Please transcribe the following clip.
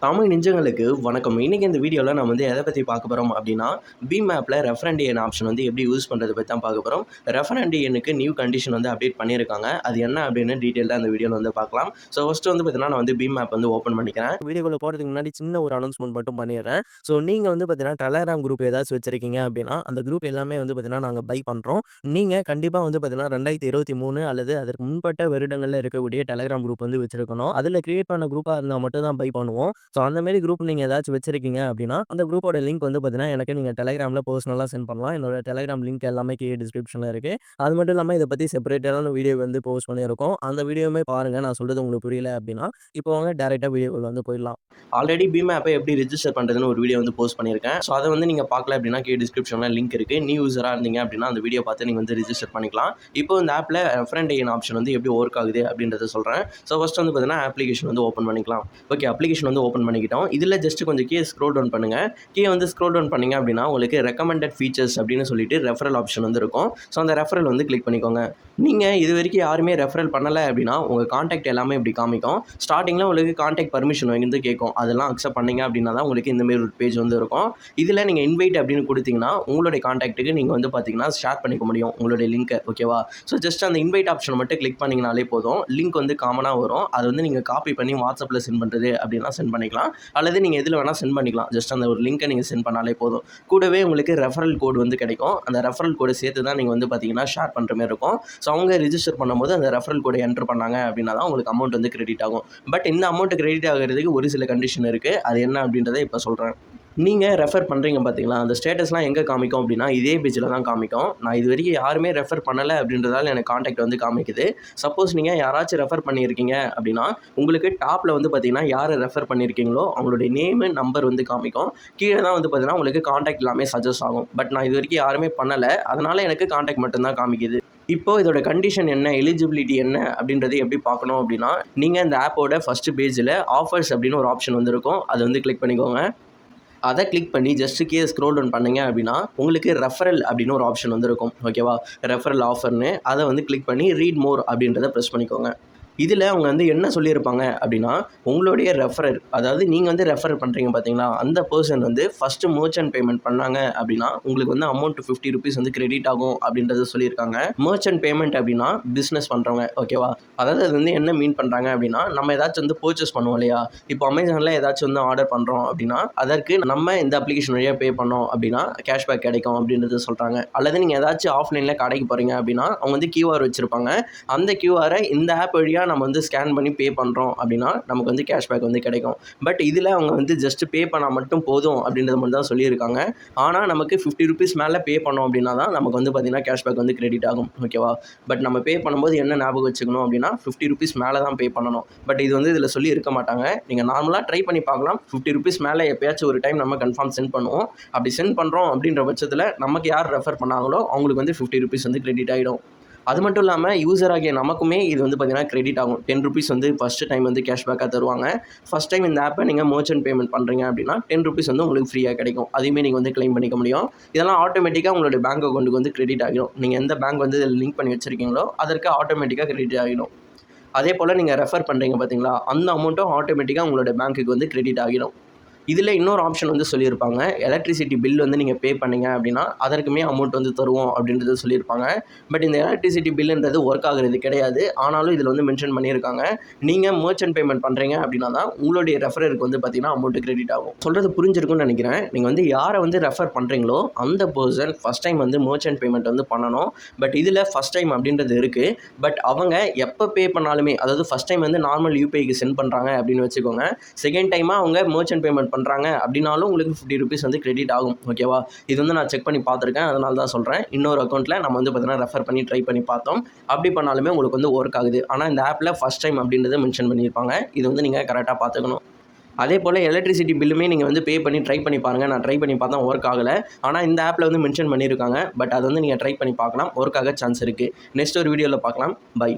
தமிழ் நெஞ்சங்களுக்கு வணக்கம். இன்னைக்கு இந்த வீடியோவில் நம்ம எதை பற்றி பார்க்க போகிறோம் அப்படின்னா, பீம் ஆப்பில் ரெஃபரண்ட் எண் ஆப்ஷன் எப்படி யூஸ் பண்ணுறது பற்றி தான் பார்க்க போகிறோம். ரெஃபரண்ட் எண்ணுக்கு நியூ கண்டிஷன் அப்டேட் பண்ணியிருக்காங்க. அது என்ன அப்படின்னு டீட்டெயிலாக அந்த வீடியோவில் பார்க்கலாம். ஸோ ஃபஸ்ட்டு பார்த்தீங்கன்னா நான் பீம் ஆப் ஓப்பன் பண்ணிக்கிறேன். வீடியோக்குள்ள போகிறதுக்கு முன்னாடி சின்ன ஒரு அனௌன்ஸ்மெண்ட் மட்டும் பண்ணிடுறேன். ஸோ நீங்கள் பார்த்தீங்கன்னா டெலகிராம் குரூப் ஏதாச்சும் வச்சிருக்கீங்க அப்படின்னா, அந்த குரூப் எல்லாமே பார்த்தீங்கன்னா நாங்கள் பை பண்ணுறோம். நீங்கள் கண்டிப்பாக பார்த்தீங்கன்னா 2023 அல்லது அதற்கு முன்பட்ட வருடங்களில் இருக்கக்கூடிய டெலகிராம் குரூப் வச்சிருக்கணும். அதில் கிரியேட் பண்ண குரூப்பாக இருந்தால் மட்டும் தான் பை பண்ணுவோம். ஸோ அந்த மாரி குரூப் நீங்கள் ஏதாச்சும் வச்சிருக்கீங்க அப்படின்னா, அந்த குரூப்போட லிங்க் பார்த்தீங்கன்னா எனக்கு நீங்கள் டெலகிராமில் பர்சனலாக சென்ட் பண்ணலாம். என்னோட டெலகிராம் லிங்க் எல்லாமே கீழே டிஸ்கிரிப்ஷனில் இருக்குது. அது மட்டும் இல்லாமல் இதை பற்றி செப்பரேட்டான வீடியோ போஸ்ட் பண்ணியிருக்கோம். அந்த வீடியோவுமே பாருங்கள். நான் சொல்கிறது உங்களுக்கு புரியல அப்படின்னா, இப்போ வாங்க டேரெக்டாக வீடியோக்குள்ள போயிடலாம். ஆல்ரெடி பீம் ஆப்பை எப்படி ரெஜிஸ்டர் பண்ணுறதுன்னு ஒரு வீடியோ போஸ்ட் பண்ணியிருக்கேன். ஸோ அதை நீங்கள் பார்க்கல அப்படின்னா கீழே டிஸ்கிரிப்ஷனில் லிங்க் இருக்குது. நியூ யூஸராக இருந்தீங்க அப்படின்னா அந்த வீடியோ பார்த்து நீங்கள் ரெஜிஸ்டர் பண்ணிக்கலாம். இப்போ இந்த ஆப்பில் ரெஃபரண்ட் எண் ஆப்ஷன் எப்படி ஒர்க் ஆகுது அப்படின்றத சொல்கிறேன். ஸோ ஃபஸ்ட் பார்த்தீங்கன்னா அப்ளிகேஷன் ஓப்பன் பண்ணிக்கலாம். ஓகே, அப்ளிகேஷன் ஓப்பன் பண்ணிக்கிட்டோம். இதில் ஜஸ்ட் கொஞ்சம் கீழே ஸ்க்ரோல் டவுன் பண்ணுங்கள். கீழே ஸ்க்ரோல் டவுன் பண்ணிங்க அப்படின்னா உங்களுக்கு ரெக்கமெண்டட் ஃபீச்சர்ஸ் அப்படின்னு சொல்லிட்டு ரெஃபரல் ஆப்ஷன் இருக்கும். ஸோ அந்த ரெஃபரல் கிளிக் பண்ணிக்கோங்க. நீங்கள் இது வரைக்கும் யாருமே ரெஃபரல் பண்ணலை அப்படின்னா உங்கள் காண்டாக்ட் எல்லாமே இப்படி காமிக்கும். ஸ்டார்டிங்கில் உங்களுக்கு காண்டாக்ட் பர்மிஷன் கேட்கும். அதெல்லாம் அக்செப்ட் பண்ணிங்க அப்படின்னா தான் உங்களுக்கு இந்தமாரி ஒரு பேஜ் இருக்கும். இதில் நீங்கள் இன்வைட் அப்படின்னு கொடுத்தீங்கன்னா உங்களுடைய காண்டாக்ட்டுக்கு நீங்கள் பார்த்தீங்கன்னா ஷேர் பண்ணிக்க முடியும் உங்களுடைய லிங்க்கை. ஓகேவா? ஸோ ஜஸ்ட் அந்த இன்வைட் ஆப்ஷன் மட்டும் கிளிக் பண்ணிங்கனாலே போதும். லிங்க் காமனாக வரும். அது நீங்கள் காப்பி பண்ணி வாட்ஸ்அப்பில் சென்ட் பண்ணுறது அப்படின்னா சென்ட் பண்ணிக்கலாம். அல்லது நீங்கள் எதில் வேணால் சென்ட் பண்ணிக்கலாம். ஜஸ்ட் அந்த ஒரு லிங்க்கை நீங்கள் சென்ட் பண்ணாலே போதும். கூடவே உங்களுக்கு ரெஃபரல் கோடு கிடைக்கும். அந்த ரெஃபரல் கோடு சேர்த்து தான் நீங்கள் பார்த்தீங்கன்னா ஷேர் பண்ணுற மாதிரி இருக்கும். ஸோ அவங்க ரிஜிஸ்டர் பண்ணும்போது அந்த ரெஃபரல் கோடை என்டர் பண்ணாங்க அப்படின்னா தான் உங்களுக்கு அமௌண்ட் கிரெடிட் ஆகும். பட் இந்த அமௌண்ட் கிரெடிட் ஆகிறதுக்கு ஒரு சில கண்டிஷன் இருக்குது. அது என்ன அப்படின்றத இப்போ சொல்கிறேன். நீங்கள் ரெஃபர் பண்ணுறீங்க பார்த்தீங்களா, அந்த ஸ்டேட்டஸ்லாம் எங்கே காமிக்கும் அப்படின்னா இதே பேஜில் தான் காமிக்கும். நான் இது வரைக்கும் யாருமே ரெஃபர் பண்ணலை அப்படின்றதால எனக்கு காண்டாக்ட் காமிக்குது. சப்போஸ் நீங்கள் யாராச்சும் ரெஃபர் பண்ணியிருக்கீங்க அப்படின்னா உங்களுக்கு டாப்பில் பார்த்தீங்கன்னா யாரை ரெஃபர் பண்ணியிருக்கீங்களோ அவங்களுடைய நேமு நம்பர் காமிக்கும். கீழே தான் பார்த்தீங்கன்னா உங்களுக்கு காண்டாக்ட் எல்லாமே சஜஸ்ட் ஆகும். பட் நான் இது வரைக்கும் யாருமே பண்ணலை, அதனால் எனக்கு காண்டாக்ட் மட்டும்தான் காமிக்குது. இப்போது இதோட கண்டிஷன் என்ன, எலிஜிபிலிட்டி என்ன அப்படின்றது எப்படி பார்க்கணும் அப்படின்னா, நீங்கள் இந்த ஆப்போட ஃபஸ்ட்டு பேஜில் ஆஃபர்ஸ் அப்படின்னு ஒரு ஆப்ஷன் இருக்கும். அது கிளிக் பண்ணிக்கோங்க. அதை கிளிக் பண்ணி ஜஸ்ட் கீழே ஸ்க்ரோல் டவுன் பண்ணிங்க அப்படின்னா உங்களுக்கு ரெஃபரல் அப்படின்னு ஒரு ஆப்ஷன் இருக்கும். ஓகேவா? ரெஃபரல் ஆஃபர்னு அதை கிளிக் பண்ணி ரீட் மோர் அப்படின்றத ப்ரெஸ் பண்ணிக்கோங்க. இதில் அவங்க என்ன சொல்லியிருப்பாங்க அப்படின்னா, உங்களுடைய ரெஃபரர், அதாவது நீங்கள் ரெஃபர் பண்ணுறீங்க பார்த்தீங்களா, அந்த பர்சன் ஃபஸ்ட்டு மர்ச்சன்ட் பேமெண்ட் பண்ணாங்க அப்படின்னா உங்களுக்கு அமௌண்ட் ₹50 கிரெடிட் ஆகும் அப்படின்றத சொல்லியிருக்காங்க. மர்ச்சன்ட் பேமெண்ட் அப்படின்னா பிஸ்னஸ் பண்ணுறவங்க. ஓகேவா? அதாவது அது என்ன மீன் பண்ணுறாங்க அப்படின்னா, நம்ம ஏதாச்சும் பர்ச்சேஸ் பண்ணுவோம் இல்லையா, இப்போ அமேசானில் ஏதாச்சும் ஆர்டர் பண்ணுறோம் அப்படின்னா அதற்கு நம்ம இந்த அப்ளிகேஷன் வழியாக பே பண்ணோம் அப்படின்னா கேஷ்பேக் கிடைக்கும் அப்படின்றது சொல்கிறாங்க. அல்லது நீங்கள் ஏதாச்சும் ஆஃப்லைனில் கடைக்கு போகிறீங்க அப்படின்னா அவங்க QR வச்சுருப்பாங்க. அந்த QRஐ இந்த ஆப் வழியாக நம்ம ஸ்கேன் பண்ணி பே பண்ணுறோம் அப்படின்னா நமக்கு கேஷ்பேக் கிடைக்கும். பட் இதில் அவங்க ஜஸ்ட் பே பண்ணால் மட்டும் போதும் அப்படின்றது மட்டும் தான் சொல்லியிருக்காங்க. ஆனால் நமக்கு ₹50 மேலே பே பண்ணோம் அப்படின்னா தான் நமக்கு பார்த்திங்கன்னா கேஷ்பேக் கிரெடிட் ஆகும். ஓகேவா? பட் நம்ம பே பண்ணும்போது என்ன ஞாபகம் வச்சுக்கணும் அப்படின்னா ₹50 மேலே தான் பே பண்ணணும். பட் இது இதில் சொல்லி இருக்க மாட்டாங்க. நீங்கள் நார்மலாக ட்ரை பண்ணி பார்க்கலாம். ₹50 மேலே எப்பயாச்சும் ஒரு டைம் நம்ம கன்ஃபார்ம் சென்ட் பண்ணுவோம். அப்படி சென்ட் பண்ணுறோம் அப்படின்ற பட்சத்தில் நமக்கு யார் ரெஃபர் பண்ணாங்களோ அவங்களுக்கு ₹50 கிரெடிட் ஆகிடும். அது மட்டும் இல்லாமல் யூசர் ஆகிய நமக்குமே இது பார்த்தீங்கன்னா கிரெடிட் ஆகும். ₹10 ஃபஸ்ட்டு டைம் கேஷ்பேக்காக தருவாங்க. ஃபஸ்ட் டைம் இந்த ஆப்பை நீங்கள் மர்ச்சன்ட் பேமெண்ட் பண்ணுறீங்க அப்படின்னா ₹10 உங்களுக்கு ஃப்ரீயாக கிடைக்கும். அதையுமே நீங்கள் கிளைம் பண்ணிக்க முடியும். இதெல்லாம் ஆட்டோமேட்டிக்காக உங்களுடைய பேங்க் அக்கௌண்ட்டுக்கு கிரெடிட் ஆகிடும். நீங்கள் எந்த பேங்க் இதில் லிங்க் பண்ணி வச்சுருக்கீங்களோ அதற்கு ஆட்டோமேட்டிக்காக கிரெடிட் ஆகிடும். அதே போல் நீங்கள் ரெஃபர் பண்ணுறீங்க பார்த்தீங்களா, அந்த அமௌண்ட்டும் ஆட்டோமேட்டிக்காக உங்களோட பேங்க்குக்கு கிரெடிட் ஆகிடும். இதில் இன்னொரு ஆப்ஷன் சொல்லியிருப்பாங்க. எலக்ட்ரிசிட்டி பில் நீங்கள் பே பண்ணீங்க அப்படின்னா அதற்குமே அமௌண்ட் தருவோம் அப்படின்றது சொல்லியிருப்பாங்க. பட் இந்த எலக்ட்ரிசிட்டி பில்லுன்றது ஒர்க் ஆகுறது கிடையாது. ஆனாலும் இதில் மென்ஷன் பண்ணியிருக்காங்க. நீங்கள் மர்ச்சன்ட் பேமெண்ட் பண்ணுறீங்க அப்படின்னா தான் உங்களுடைய ரெஃபரருக்கு பார்த்தீங்கன்னா அமௌண்ட் கிரெடிட் ஆகும். சொல்கிறது புரிஞ்சிருக்கும்னு நினைக்கிறேன். நீங்கள் யாரை ரெஃபர் பண்ணுறீங்களோ அந்த person first time merchant payment பண்ணணும். பட் இதில் ஃபஸ்ட் டைம் அப்படின்றது இருக்குது. பட் அவங்க எப்போ பே பண்ணாலுமே, அதாவது ஃபஸ்ட் டைம் நார்மல் UPIக்கு சென்ட் பண்ணுறாங்க அப்படின்னு வச்சுக்கோங்க. செகண்ட் டைமாக அவங்க மர்ச்சன்ட் பேமெண்ட் பண்ணுறாங்க அப்படின்னாலும் உங்களுக்கு ₹50 கிரெடிட் ஆகும். ஓகேவா? இது நான் செக் பண்ணி பார்த்துருக்கேன். அதனால தான் சொல்கிறேன். இன்னொரு அக்கௌண்ட்டில் நம்ம பார்த்தீங்கன்னா ரெஃபர் பண்ணி ட்ரை பண்ணி பார்த்தோம். அப்படி பண்ணாலுமே உங்களுக்கு ஒர்க் ஆகுது. ஆனால் இந்த ஆப்பில் ஃபஸ்ட் டைம் அப்படின்றத மென்ஷன் பண்ணியிருப்பாங்க. இது நீங்கள் கரெக்டாக பார்த்துக்கணும். அதே போல் எலக்ட்ரிசிட்டி பில்லுமே நீங்கள் பே பண்ணி ட்ரை பண்ணி பாருங்கள். நான் ட்ரை பண்ணி பார்த்தா ஒர்க் ஆகலை. ஆனால் இந்த ஆப்பில் மென்ஷன் பண்ணியிருக்காங்க. பட் அதை நீங்கள் ட்ரை பண்ணி பார்க்கலாம். ஒர்க் ஆக சான்ஸ் இருக்குது. நெக்ஸ்ட் ஒரு வீடியோவில் பார்க்கலாம். பை.